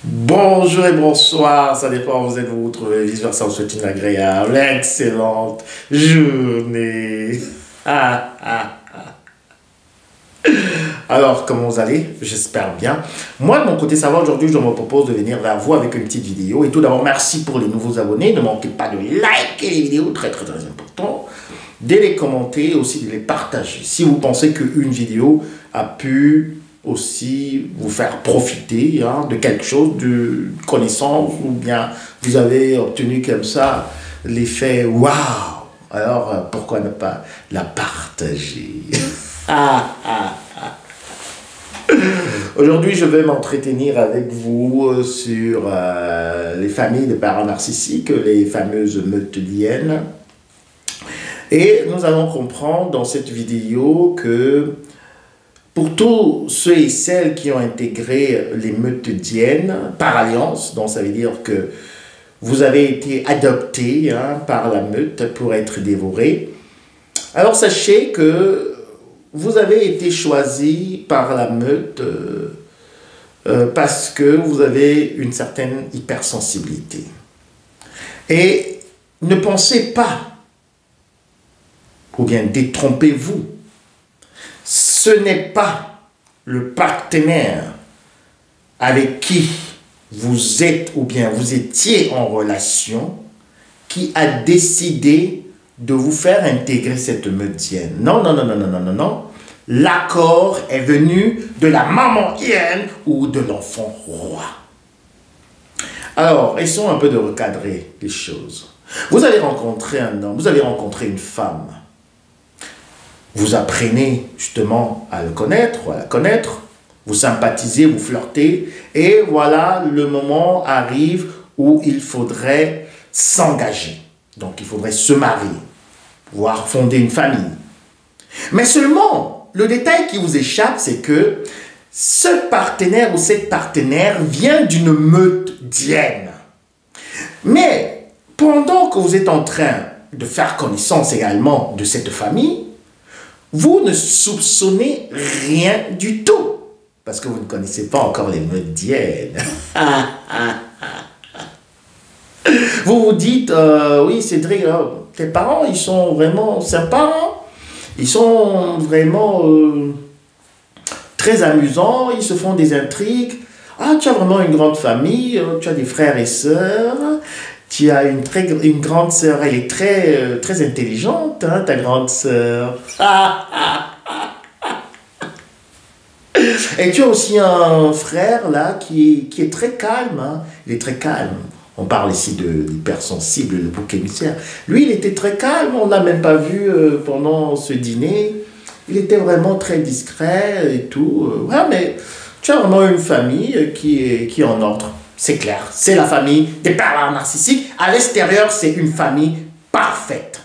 Bonjour et bonsoir, ça dépend où vous êtes, vous vous trouvez, vice versa, vous souhaite une agréable, excellente journée. Ah, ah. Alors, comment vous allez? J'espère bien. Moi, de mon côté, ça va. Aujourd'hui, je me propose de venir vers vous avec une petite vidéo. Et tout d'abord, merci pour les nouveaux abonnés. Ne manquez pas de liker les vidéos, très très très important. De les commenter et aussi de les partager. Si vous pensez qu'une vidéo a pu aussi vous faire profiter de quelque chose, de connaissance, ou bien vous avez obtenu comme ça l'effet waouh, alors pourquoi ne pas la partager? Aujourd'hui, je vais m'entretenir avec vous sur les familles de parents narcissiques, les fameuses meutes d'hyènes. Et nous allons comprendre dans cette vidéo que pour tous ceux et celles qui ont intégré les meutes d'hyènes par alliance, donc ça veut dire que vous avez été adopté par la meute pour être dévoré, alors sachez que vous avez été choisi par la meute parce que vous avez une certaine hypersensibilité. Et ne pensez pas, ou bien détrompez-vous, ce n'est pas le partenaire avec qui vous êtes ou bien vous étiez en relation qui a décidé de vous faire intégrer cette meute hyène. Non, non, non, non, non, non, non, non. L'accord est venu de la maman hyène ou de l'enfant roi. Alors, essayons un peu de recadrer les choses. Vous allez rencontrer un homme, vous allez rencontrer une femme. Vous apprenez justement à le connaître ou à la connaître, vous sympathisez, vous flirtez, et voilà, le moment arrive où il faudrait s'engager. Donc, il faudrait se marier, voire fonder une famille. Mais seulement, le détail qui vous échappe, c'est que ce partenaire ou cette partenaire vient d'une meute d'hyènes. Mais pendant que vous êtes en train de faire connaissance également de cette famille, vous ne soupçonnez rien du tout, parce que vous ne connaissez pas encore les meutes d'hyènes. Vous vous dites, oui Cédric, tes parents, ils sont vraiment sympas, ils sont vraiment très amusants, ils se font des intrigues. Ah, tu as vraiment une grande famille, tu as des frères et sœurs, tu as une grande sœur, elle est très intelligente, ta grande sœur. Et tu as aussi un frère là qui est très calme, il est très calme. On parle ici de l'hypersensible, le bouc émissaire. Lui, il était très calme, on ne l'a même pas vu pendant ce dîner. Il était vraiment très discret et tout. Ouais, mais tu as vraiment une famille qui est en ordre. C'est clair, c'est la famille des parents narcissiques. À l'extérieur, c'est une famille parfaite.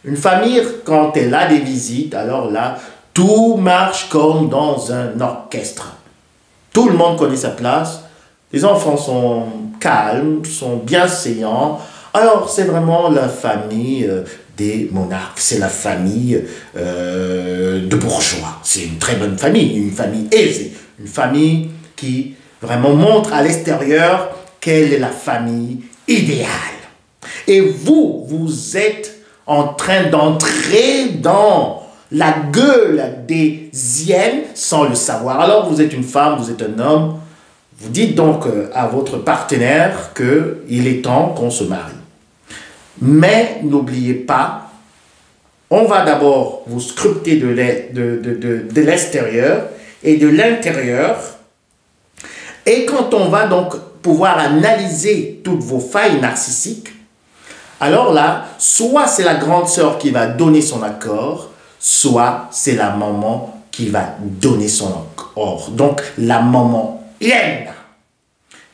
Une famille, quand elle a des visites, alors là, tout marche comme dans un orchestre. Tout le monde connaît sa place. Les enfants sont calmes, sont bienséants. Alors, c'est vraiment la famille des monarques. C'est la famille de bourgeois. C'est une très bonne famille, une famille aisée. Une famille qui vraiment montre à l'extérieur quelle est la famille idéale. Et vous, vous êtes en train d'entrer dans la gueule des hyènes sans le savoir. Alors, vous êtes une femme, vous êtes un homme. Vous dites donc à votre partenaire qu'il est temps qu'on se marie. Mais n'oubliez pas, on va d'abord vous scruter de l'extérieur et de l'intérieur. Et quand on va donc pouvoir analyser toutes vos failles narcissiques, alors là, soit c'est la grande sœur qui va donner son accord, soit c'est la maman qui va donner son accord. Donc la maman hyène.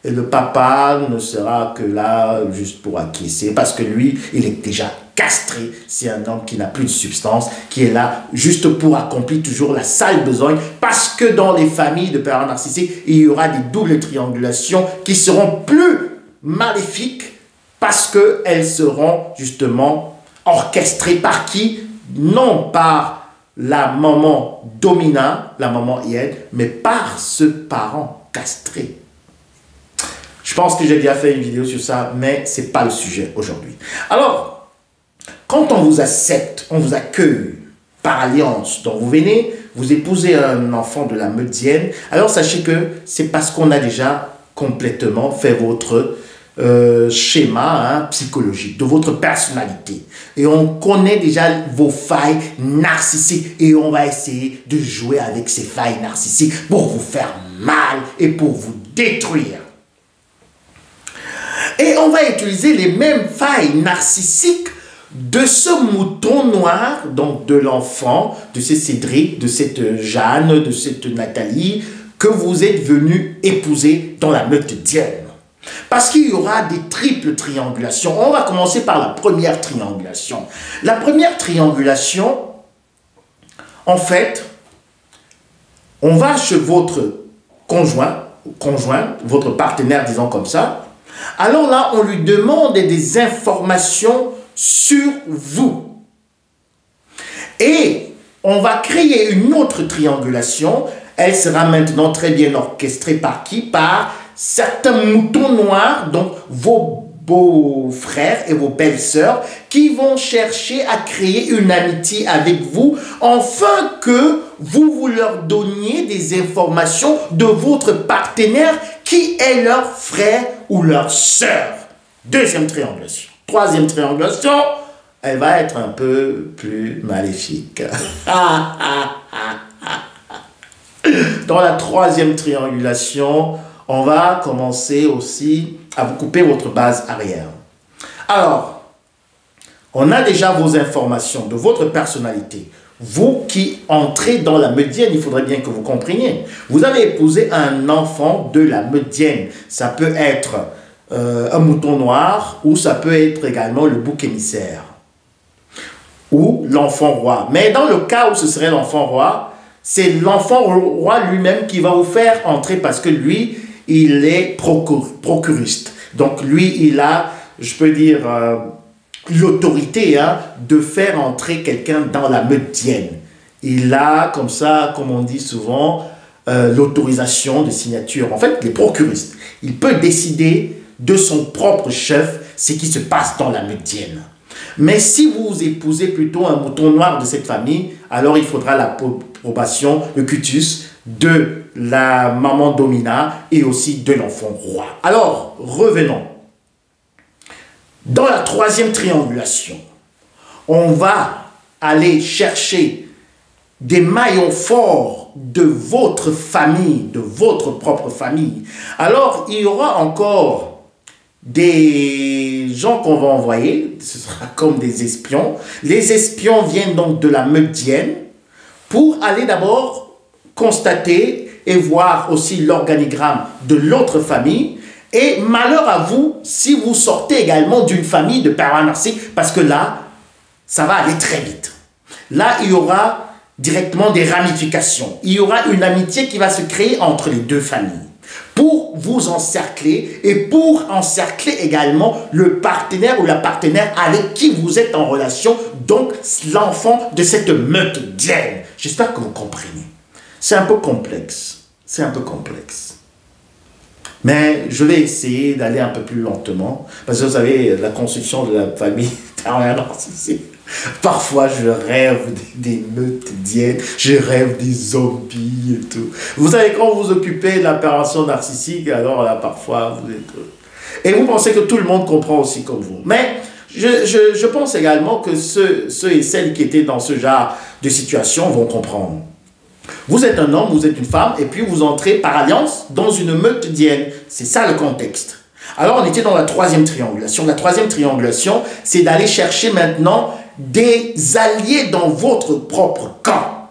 Et le papa ne sera que là juste pour acquiescer parce que lui, il est déjà castré. C'est un homme qui n'a plus de substance, qui est là juste pour accomplir toujours la sale besogne parce que dans les familles de parents narcissiques, il y aura des doubles triangulations qui seront plus maléfiques parce qu'elles seront justement orchestrées par qui? Non par la maman dominante, la maman hyène, mais par ce parent castré. Je pense que j'ai déjà fait une vidéo sur ça, mais ce n'est pas le sujet aujourd'hui. Alors, quand on vous accepte, on vous accueille par alliance, donc vous venez, vous épousez un enfant de la Meudienne, alors sachez que c'est parce qu'on a déjà complètement fait votre schéma psychologique, de votre personnalité. Et on connaît déjà vos failles narcissiques et on va essayer de jouer avec ces failles narcissiques pour vous faire mal et pour vous détruire. Et on va utiliser les mêmes failles narcissiques de ce mouton noir, donc de l'enfant, de ce Cédric, de cette Jeanne, de cette Nathalie, que vous êtes venu épouser dans la Meutedienne. Parce qu'il y aura des triples triangulations. On va commencer par la première triangulation. La première triangulation, en fait, on va chez votre conjoint, votre partenaire, disons comme ça. Alors là, on lui demande des informations sur vous. Et on va créer une autre triangulation. Elle sera maintenant très bien orchestrée par qui? Par certains moutons noirs, donc vos beaux-frères et vos belles-sœurs, qui vont chercher à créer une amitié avec vous, afin que vous leur donniez des informations de votre partenaire qui est leur frère ou leur sœur. Deuxième triangulation. Troisième triangulation, elle va être un peu plus maléfique. Dans la troisième triangulation, on va commencer aussi à vous couper votre base arrière. Alors, on a déjà vos informations de votre personnalité. Vous qui entrez dans la Meudienne, il faudrait bien que vous compreniez. Vous avez épousé un enfant de la Meudienne. Ça peut être un mouton noir ou ça peut être également le bouc émissaire ou l'enfant roi. Mais dans le cas où ce serait l'enfant roi, c'est l'enfant roi lui-même qui va vous faire entrer parce que lui, il est procuriste. Donc lui, il a, je peux dire, l'autorité de faire entrer quelqu'un dans la Meudienne. Il a, comme ça, comme on dit souvent, l'autorisation de signature. En fait, les procuristes. Il peut décider de son propre chef ce qui se passe dans la Meudienne. Mais si vous épousez plutôt un mouton noir de cette famille, alors il faudra l'approbation, le cutus de la maman Domina et aussi de l'enfant roi. Alors, revenons. Dans la troisième triangulation, on va aller chercher des maillons forts de votre famille, de votre propre famille. Alors, il y aura encore des gens qu'on va envoyer, ce sera comme des espions. Les espions viennent donc de la Meudienne pour aller d'abord constater et voir aussi l'organigramme de l'autre famille. Et malheur à vous si vous sortez également d'une famille de parents narcissiques, parce que là, ça va aller très vite. Là, il y aura directement des ramifications. Il y aura une amitié qui va se créer entre les deux familles pour vous encercler et pour encercler également le partenaire ou la partenaire avec qui vous êtes en relation, donc l'enfant de cette Meutedienne. J'espère que vous comprenez. C'est un peu complexe. C'est un peu complexe. Mais je vais essayer d'aller un peu plus lentement. Parce que vous savez, la construction de la famille narcissique. Parfois, je rêve des Meutediennes, je rêve des zombies et tout. Vous savez, quand vous occupez de l'opération narcissique, alors là, parfois, vous êtes... Et vous pensez que tout le monde comprend aussi comme vous. Mais je pense également que ceux et celles qui étaient dans ce genre de situation vont comprendre. Vous êtes un homme, vous êtes une femme, et puis vous entrez par alliance dans une Meutedienne. C'est ça le contexte. Alors, on était dans la troisième triangulation. La troisième triangulation, c'est d'aller chercher maintenant des alliés dans votre propre camp.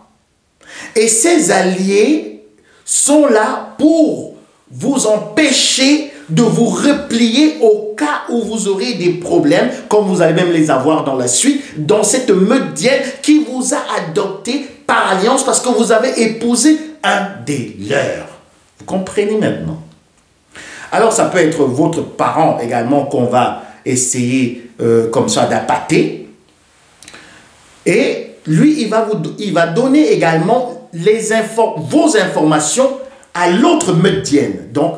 Et ces alliés sont là pour vous empêcher de vous replier au cas où vous aurez des problèmes, comme vous allez même les avoir dans la suite, dans cette Meudienne qui vous a adopté par alliance parce que vous avez épousé un des leurs. Vous comprenez maintenant? Alors, ça peut être votre parent également qu'on va essayer comme ça d'appâter. Et lui, il va donner également vos informations à l'autre Meudienne. Donc,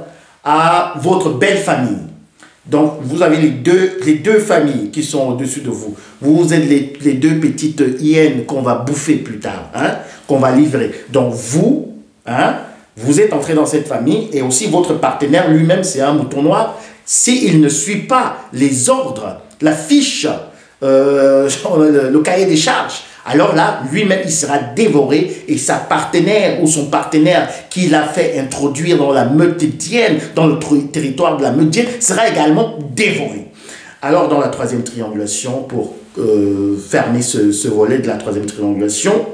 à votre belle famille. Donc, vous avez les deux familles qui sont au-dessus de vous. Vous êtes les deux petites hyènes qu'on va bouffer plus tard, hein, qu'on va livrer. Donc, vous, hein, vous êtes entré dans cette famille et aussi votre partenaire lui-même, c'est un mouton noir. S'il ne suit pas les ordres, la fiche, le cahier des charges, alors là, lui-même, il sera dévoré et sa partenaire ou son partenaire qui l'a fait introduire dans la Meutienne, dans le territoire de la Meutienne, sera également dévoré. Alors, dans la troisième triangulation, pour fermer ce volet de la troisième triangulation,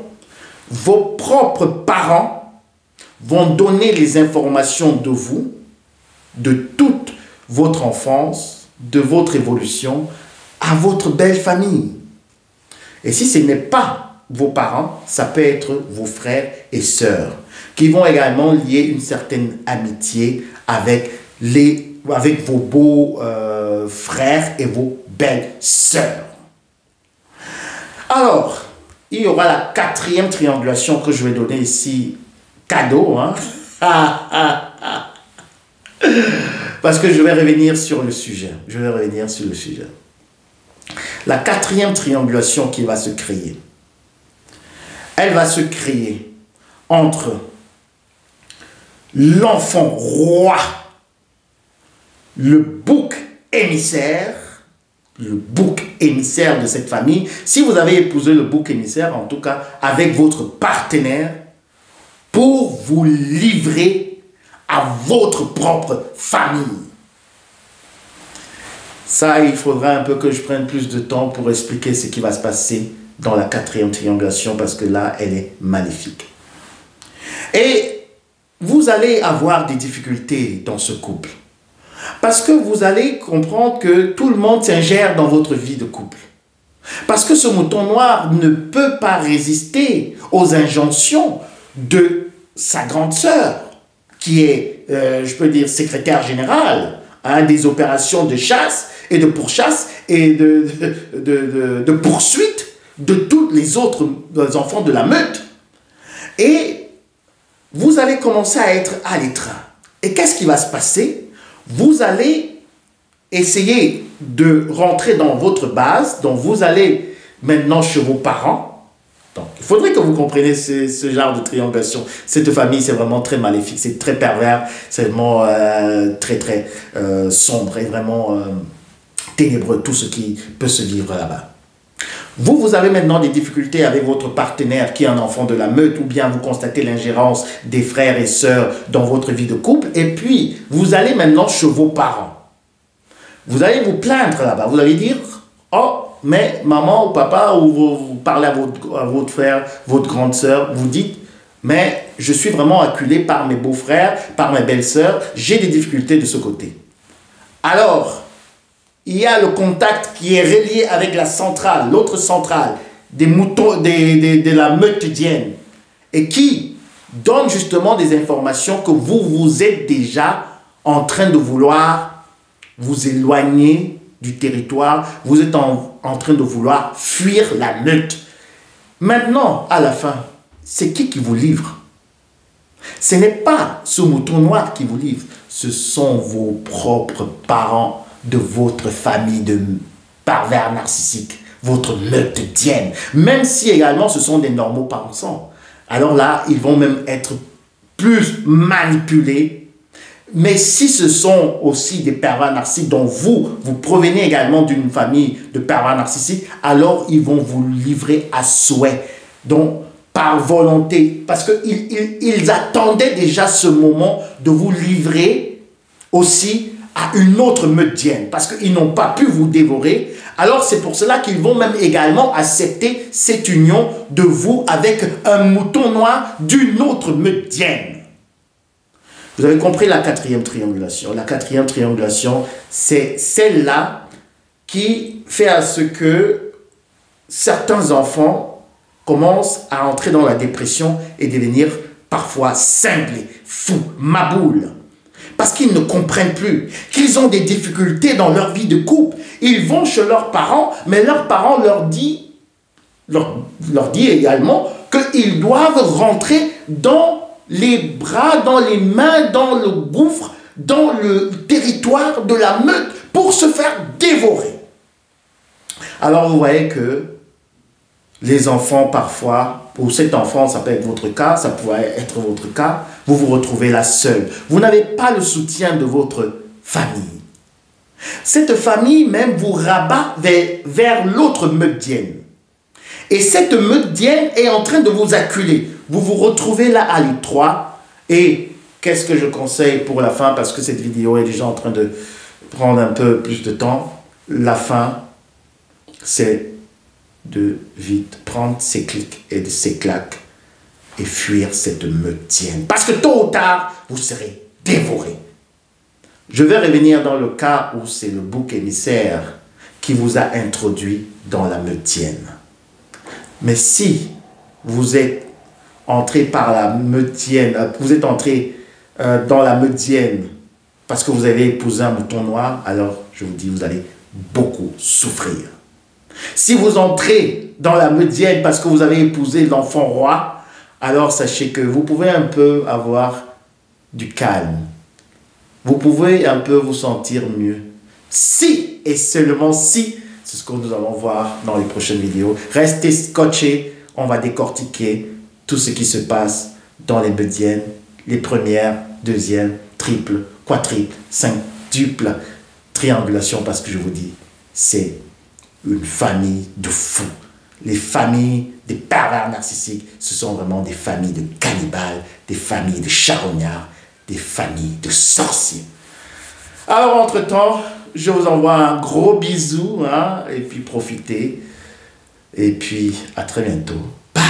vos propres parents vont donner les informations de vous, de toute votre enfance, de votre évolution, à votre belle famille. Et si ce n'est pas vos parents, ça peut être vos frères et sœurs, qui vont également lier une certaine amitié avec vos beaux frères et vos belles sœurs. Alors, il y aura la quatrième triangulation que je vais donner ici, cadeau, hein? Parce que je vais revenir sur le sujet. La quatrième triangulation qui va se créer, elle va se créer entre l'enfant roi, le bouc émissaire de cette famille. Si vous avez épousé le bouc émissaire, en tout cas avec votre partenaire, pour vous livrer à votre propre famille. Ça, il faudra un peu que je prenne plus de temps pour expliquer ce qui va se passer dans la quatrième triangulation parce que là, elle est maléfique. Et vous allez avoir des difficultés dans ce couple. Parce que vous allez comprendre que tout le monde s'ingère dans votre vie de couple. Parce que ce mouton noir ne peut pas résister aux injonctions de sa grande sœur, qui est, je peux dire, secrétaire générale, hein, des opérations de chasse et de pourchasse et de poursuite de tous les autres enfants de la meute. Et vous allez commencer à être à l'étroit. Et qu'est-ce qui va se passer? Vous allez essayer de rentrer dans votre base, donc vous allez maintenant chez vos parents. Donc, il faudrait que vous compreniez ce genre de triangulation. Cette famille, c'est vraiment très maléfique, c'est très pervers, c'est vraiment très sombre et vraiment ténébreux, tout ce qui peut se vivre là-bas. Vous avez maintenant des difficultés avec votre partenaire qui est un enfant de la meute, ou bien vous constatez l'ingérence des frères et sœurs dans votre vie de couple, et puis vous allez maintenant chez vos parents. Vous allez vous plaindre là-bas, vous allez dire, oh, mais maman ou papa, ou vous parlez à votre frère, votre grande sœur, vous dites, mais je suis vraiment acculé par mes beaux-frères, par mes belles-sœurs, j'ai des difficultés de ce côté. Alors, il y a le contact qui est relié avec la centrale, l'autre centrale, des moutons, de la Meutienne, et qui donne justement des informations que vous êtes déjà en train de vouloir vous éloigner du territoire, vous êtes en train de vouloir fuir la meute. Maintenant, à la fin, c'est qui vous livre? Ce n'est pas ce mouton noir qui vous livre, ce sont vos propres parents de votre famille de pervers narcissiques, votre meutienne. Même si également ce sont des normaux parents. Alors là, ils vont même être plus manipulés. Mais si ce sont aussi des pervers narcissiques dont vous provenez également d'une famille de pervers narcissiques, alors ils vont vous livrer à souhait. Donc, par volonté, parce qu'ils attendaient déjà ce moment de vous livrer aussi à une autre meutienne, parce qu'ils n'ont pas pu vous dévorer. Alors c'est pour cela qu'ils vont même également accepter cette union de vous avec un mouton noir d'une autre meutienne. Vous avez compris la quatrième triangulation. La quatrième triangulation, c'est celle-là qui fait à ce que certains enfants commencent à entrer dans la dépression et devenir parfois cinglés, fous, maboules. Parce qu'ils ne comprennent plus, qu'ils ont des difficultés dans leur vie de couple. Ils vont chez leurs parents, mais leurs parents leur dit également qu'ils doivent rentrer dans les bras, dans les mains, dans le gouffre dans le territoire de la meute pour se faire dévorer. Alors vous voyez que les enfants parfois, ou cet enfant, ça peut être votre cas, ça pourrait être votre cas, vous vous retrouvez là seul. Vous n'avez pas le soutien de votre famille. Cette famille même vous rabat vers l'autre meutienne. Et cette meutienne est en train de vous acculer. Vous vous retrouvez là à l'étroit. Et qu'est-ce que je conseille pour la fin? Parce que cette vidéo est déjà en train de prendre un peu plus de temps. La fin, c'est de vite prendre ses clics et ses claques et fuir cette meutienne. Parce que tôt ou tard, vous serez dévoré. Je vais revenir dans le cas où c'est le bouc émissaire qui vous a introduit dans la meutienne. Mais si vous êtes entré par la meutienne, vous êtes entré dans la meutienne parce que vous avez épousé un mouton noir, alors je vous dis, vous allez beaucoup souffrir. Si vous entrez dans la meutienne parce que vous avez épousé l'enfant roi, alors sachez que vous pouvez un peu avoir du calme. Vous pouvez un peu vous sentir mieux. Si et seulement si, c'est ce que nous allons voir dans les prochaines vidéos. Restez scotchés, on va décortiquer tout ce qui se passe dans les meutiennes, les premières, deuxième, triple, quadruple, quintuple, triangulation, parce que je vous dis, c'est une famille de fous. Les familles des pervers narcissiques, ce sont vraiment des familles de cannibales, des familles de charognards, des familles de sorciers. Alors, entre-temps, je vous envoie un gros bisou, hein, et puis profitez. Et puis, à très bientôt. Bye.